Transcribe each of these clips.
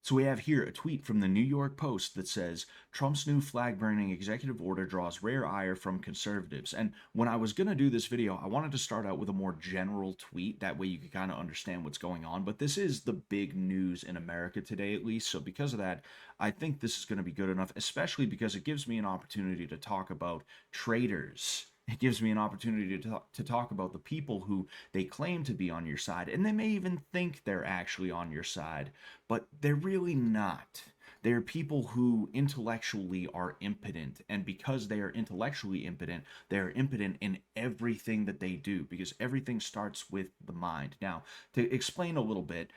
So we have here a tweet from the New York Post that says Trump's new flag burning executive order draws rare ire from conservatives. And when I was going to do this video, I wanted to start out with a more general tweet. That way you could kind of understand what's going on. But this is the big news in America today, at least. So because of that, I think this is going to be good enough, especially because it gives me an opportunity to talk about traitors. It gives me an opportunity to talk about the people who they claim to be on your side, and they may even think they're actually on your side, but they're really not. They're people who intellectually are impotent, and because they are intellectually impotent, they're impotent in everything that they do, because everything starts with the mind. Now, to explain a little bit,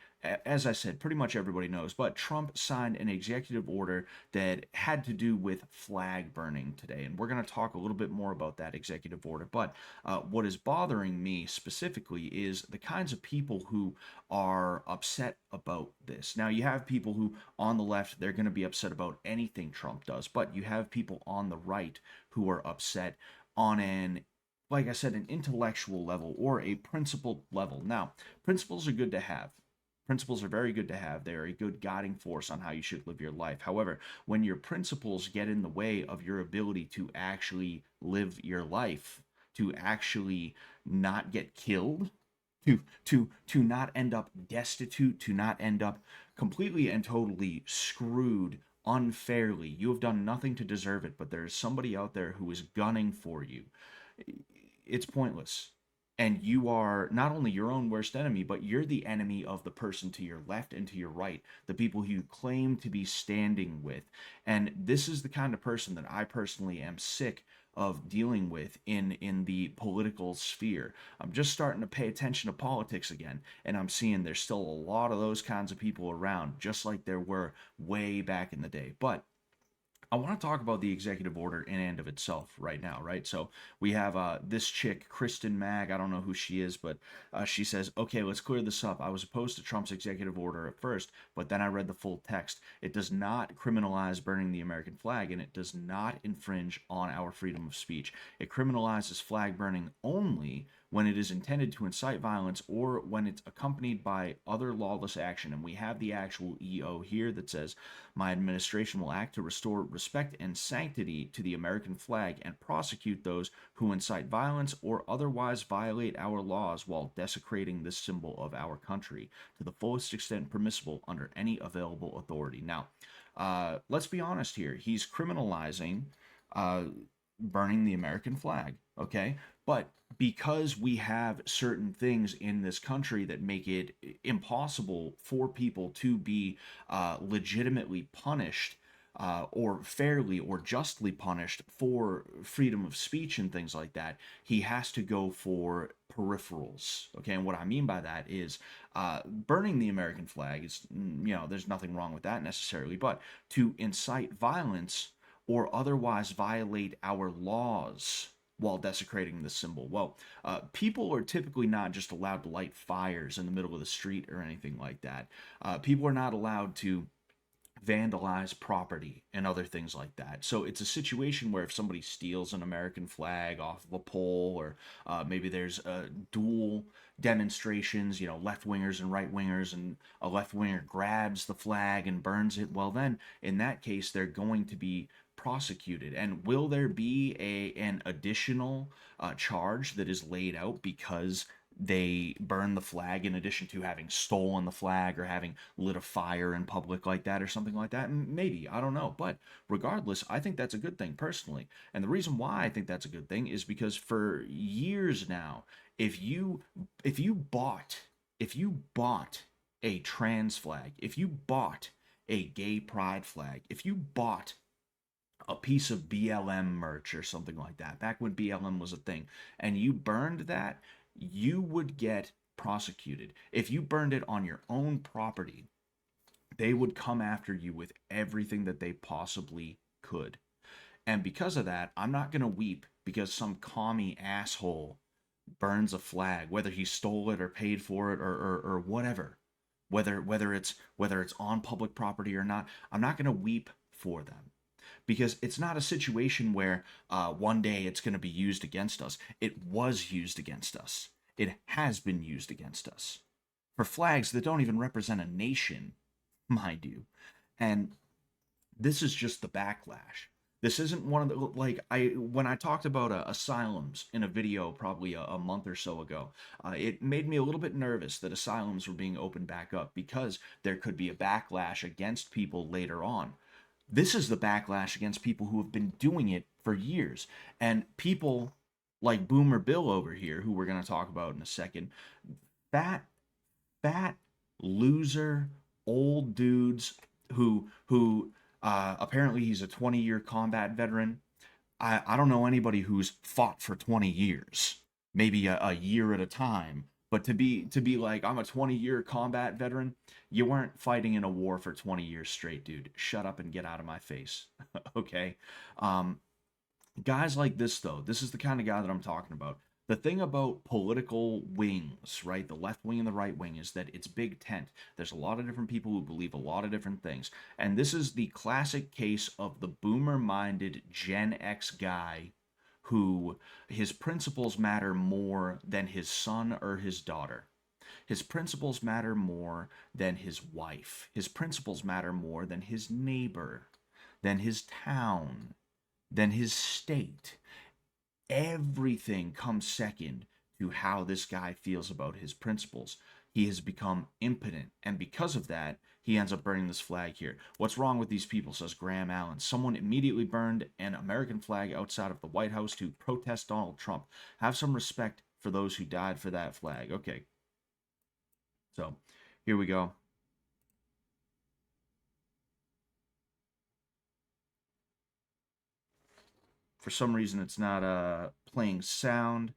as I said, pretty much everybody knows, but Trump signed an executive order that had to do with flag burning today. And we're going to talk a little bit more about that executive order. But what is bothering me specifically is the kinds of people who are upset about this. Now, you have people who, on the left, they're going to be upset about anything Trump does, but you have people on the right who are upset on an like I said, an intellectual level or a principled level. Now, principles are good to have. Principles are very good to have. They're a good guiding force on how you should live your life. However, when your principles get in the way of your ability to actually live your life, to actually not get killed, to not end up destitute, to not end up completely and totally screwed unfairly. You have done nothing to deserve it, but there is somebody out there who is gunning for you. It's pointless. And you are not only your own worst enemy, but you're the enemy of the person to your left and to your right, the people who you claim to be standing with. And this is the kind of person that I personally am sick of dealing with in the political sphere. I'm just starting to pay attention to politics again, and I'm seeing there's still a lot of those kinds of people around, just like there were way back in the day. But I want to talk about the executive order in and of itself right now, right? So we have this chick, Kristen Mag. I don't know who she is, but she says, okay, let's clear this up. I was opposed to Trump's executive order at first, but then I read the full text. It does not criminalize burning the American flag, and it does not infringe on our freedom of speech. It criminalizes flag burning only when it is intended to incite violence or when it's accompanied by other lawless action. And we have the actual EO here that says, my administration will act to restore respect and sanctity to the American flag and prosecute those who incite violence or otherwise violate our laws while desecrating this symbol of our country to the fullest extent permissible under any available authority. Now, let's be honest here. He's criminalizing uh, burning the American flag, okay? But because we have certain things in this country that make it impossible for people to be legitimately punished or fairly or justly punished for freedom of speech and things like that, he has to go for peripherals. Okay, and what I mean by that is burning the American flag is, there's nothing wrong with that necessarily, but to incite violence or otherwise violate our laws while desecrating the symbol. Well, people are typically not just allowed to light fires in the middle of the street or anything like that. People are not allowed to vandalize property and other things like that. So it's a situation where if somebody steals an American flag off of a pole, or maybe there's dual demonstrations, left wingers and right wingers, and a left winger grabs the flag and burns it, well, then in that case, they're going to be prosecuted. And will there be an additional charge that is laid out because they burn the flag in addition to having stolen the flag or having lit a fire in public like that or something like that? Maybe, I don't know. But regardless, I think that's a good thing personally. And the reason why I think that's a good thing is because for years now, if you if you bought if you bought a trans flag, if you bought a gay pride flag, if you bought a piece of BLM merch or something like that, back when BLM was a thing, and you burned that, you would get prosecuted. If you burned it on your own property, they would come after you with everything that they possibly could. And because of that, I'm not going to weep because some commie asshole burns a flag, whether he stole it or paid for it or whatever. Whether it's on public property or not, I'm not going to weep for them because it's not a situation where one day it's going to be used against us. It was used against us. It has been used against us for flags that don't even represent a nation. mind you. And this is just the backlash. This isn't one of the, like, I when I talked about asylums in a video probably a month or so ago, it made me a little bit nervous that asylums were being opened back up because there could be a backlash against people later on. This is the backlash against people who have been doing it for years. And people like Boomer Bill over here, who we're going to talk about in a second, fat, fat, loser, old dudes who apparently he's a 20-year combat veteran. I don't know anybody who's fought for 20 years, maybe a year at a time. But to be like, I'm a 20-year combat veteran, you weren't fighting in a war for 20 years straight, dude. Shut up and get out of my face. Okay? Um, Guys like this, though, this is the kind of guy that I'm talking about. The thing about political wings, right, the left wing and the right wing, is that it's big tent. There's a lot of different people who believe a lot of different things. And this is the classic case of the boomer minded Gen X guy who his principles matter more than his son or his daughter. His principles matter more than his wife. His principles matter more than his neighbor, than his town, than his state. Everything comes second to how this guy feels about his principles. He has become impotent, and because of that, he ends up burning this flag here. What's wrong with these people, says Graham Allen. Someone immediately burned an American flag outside of the White House to protest Donald Trump. Have some respect for those who died for that flag. Okay, so here we go. For some reason, it's not playing sound.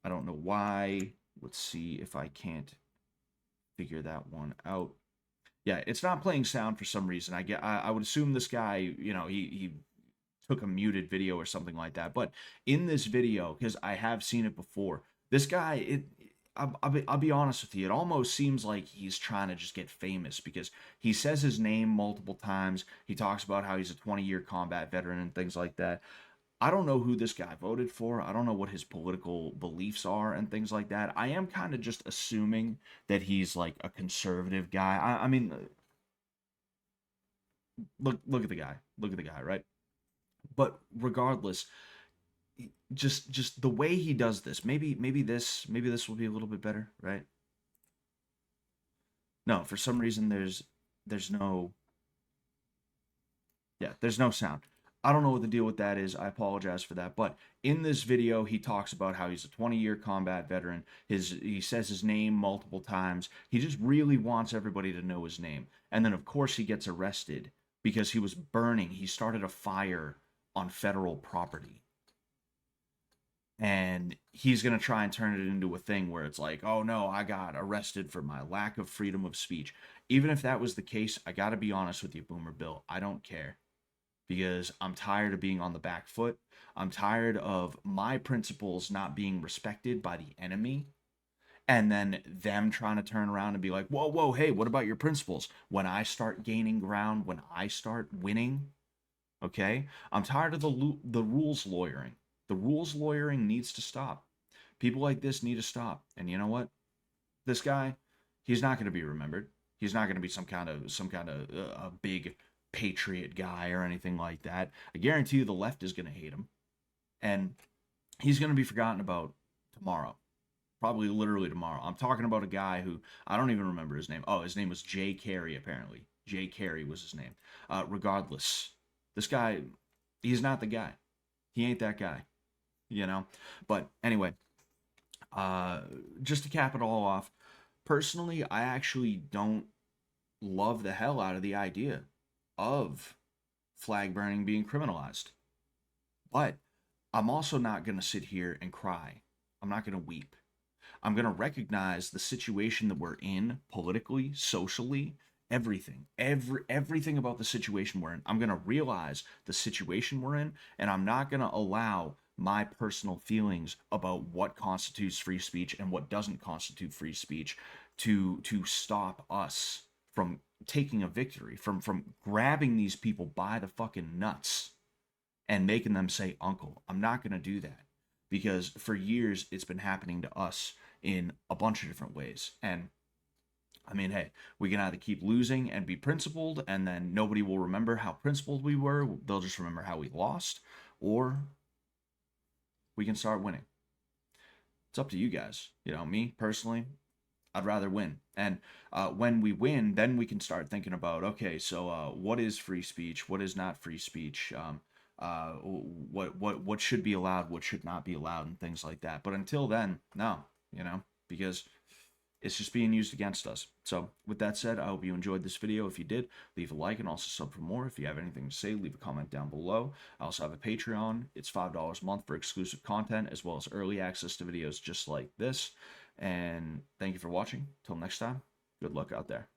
I don't know why. Let's see if I can't figure that one out. Yeah, it's not playing sound for some reason. I would assume this guy, he took a muted video or something like that. But in this video, because I have seen it before, this guy, I'll be honest with you, it almost seems like he's trying to just get famous because he says his name multiple times. He talks about how he's a 20-year combat veteran and things like that. I don't know who this guy voted for. I don't know what his political beliefs are and things like that. I am kind of just assuming that he's like a conservative guy. I mean, look at the guy. Look at the guy, right? But regardless, just the way he does this, maybe this will be a little bit better, right? No, for some reason there's no, yeah, there's no sound. I don't know what the deal with that is. I apologize for that. But in this video, he talks about how he's a 20-year combat veteran. He says his name multiple times. He just really wants everybody to know his name. And then, of course, he gets arrested because he was burning. He started a fire on federal property. And he's going to try and turn it into a thing where it's like, oh no, I got arrested for my lack of freedom of speech. Even if that was the case, I got to be honest with you, Boomer Bill. I don't care because I'm tired of being on the back foot. I'm tired of my principles not being respected by the enemy. And then them trying to turn around and be like, whoa, whoa, hey, what about your principles? When I start gaining ground, when I start winning, okay? I'm tired of the rules lawyering. The rules lawyering needs to stop. People like this need to stop. And you know what? This guy, he's not going to be remembered. He's not going to be some kind of a big patriot guy or anything like that. I guarantee you the left is going to hate him. And he's going to be forgotten about tomorrow. Probably literally tomorrow. I'm talking about a guy who I don't even remember his name. Oh, his name was Jay Carey, apparently. Jay Carey was his name. Regardless, this guy, he's not the guy. He ain't that guy, you know? But anyway, just to cap it all off, personally, I actually don't love the hell out of the idea of flag burning being criminalized. But I'm also not going to sit here and cry. I'm not going to weep. I'm going to recognize the situation that we're in politically, socially, everything about the situation we're in. I'm going to realize the situation we're in, and I'm not going to allow my personal feelings about what constitutes free speech and what doesn't constitute free speech to stop us from taking a victory, from grabbing these people by the fucking nuts and making them say uncle. I'm not going to do that because for years it's been happening to us in a bunch of different ways. And I mean, hey, we can either keep losing and be principled, and then nobody will remember how principled we were. They'll just remember how we lost, or we can start winning. It's up to you guys. You know, me personally, I'd rather win. And when we win, then we can start thinking about, okay, so what is free speech? What is not free speech? What should be allowed? What should not be allowed? And things like that. But until then, no, you know, because it's just being used against us. So with that said, I hope you enjoyed this video. If you did, leave a like and also sub for more. If you have anything to say, leave a comment down below. I also have a Patreon. It's $5 a month for exclusive content as well as early access to videos just like this. And thank you for watching. Till next time, good luck out there.